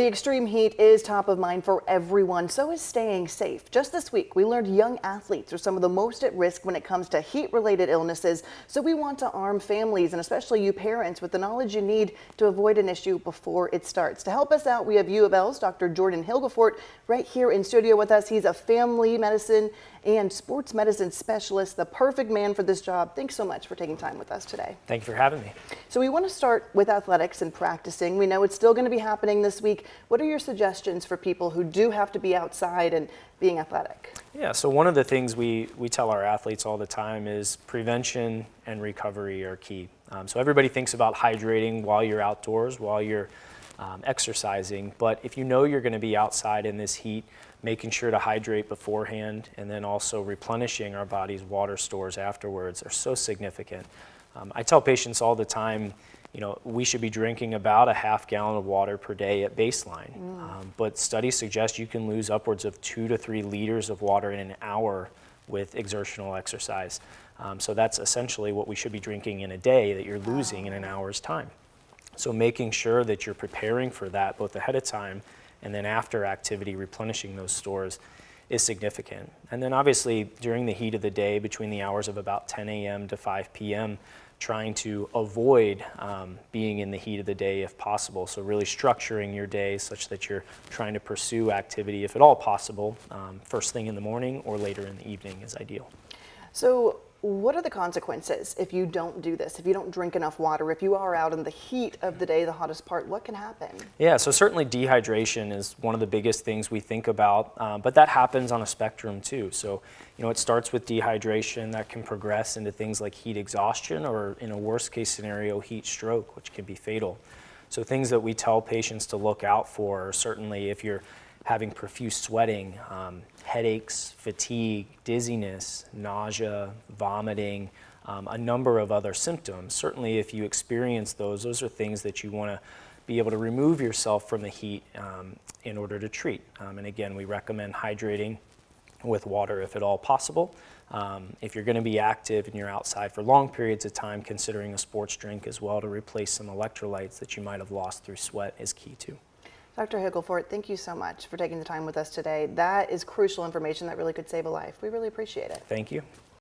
The extreme heat is top of mind for everyone, so is staying safe. Just this week, we learned young athletes are some of the most at risk when it comes to heat-related illnesses, so we want to arm families and especially you parents with the knowledge you need to avoid an issue before it starts. To help us out, we have U of L's Dr. Jordan Hilgefort right here in studio with us. He's a family medicine and sports medicine specialist, the perfect man for this job. Thanks so much for taking time with us today. Thank you for having me. So we want to start with athletics and practicing. We know it's still going to be happening this week. What are your suggestions for people who do have to be outside and being athletic? Yeah, so one of the things we tell our athletes all the time is prevention and recovery are key. So everybody thinks about hydrating while you're outdoors, while you're exercising, but if you know you're going to be outside in this heat, making sure to hydrate beforehand and then also replenishing our body's water stores afterwards are so significant. I tell patients all the time, we should be drinking about a half gallon of water per day at baseline. But studies suggest you can lose upwards of 2 to 3 liters of water in an hour with exertional exercise. So that's essentially what we should be drinking in a day that you're losing in an hour's time. So making sure that you're preparing for that both ahead of time and then after activity, replenishing those stores is significant. And then obviously during the heat of the day, between the hours of about 10 a.m. to 5 p.m., trying to avoid being in the heat of the day if possible. So really structuring your day such that you're trying to pursue activity, if at all possible, first thing in the morning or later in the evening is ideal. So what are the consequences if you don't do this, if you don't drink enough water, if you are out in the heat of the day, the hottest part, what can happen? Yeah, so certainly dehydration is one of the biggest things we think about, but that happens on a spectrum too. So, it starts with dehydration that can progress into things like heat exhaustion or in a worst case scenario, heat stroke, which can be fatal. So things that we tell patients to look out for are certainly if you're having profuse sweating, headaches, fatigue, dizziness, nausea, vomiting, a number of other symptoms. Certainly if you experience those are things that you want to be able to remove yourself from the heat in order to treat. And again, we recommend hydrating with water if at all possible. If you're going to be active and you're outside for long periods of time, considering a sports drink as well to replace some electrolytes that you might have lost through sweat is key too. Dr. Hilgefort, thank you so much for taking the time with us today. That is crucial information that really could save a life. We really appreciate it. Thank you.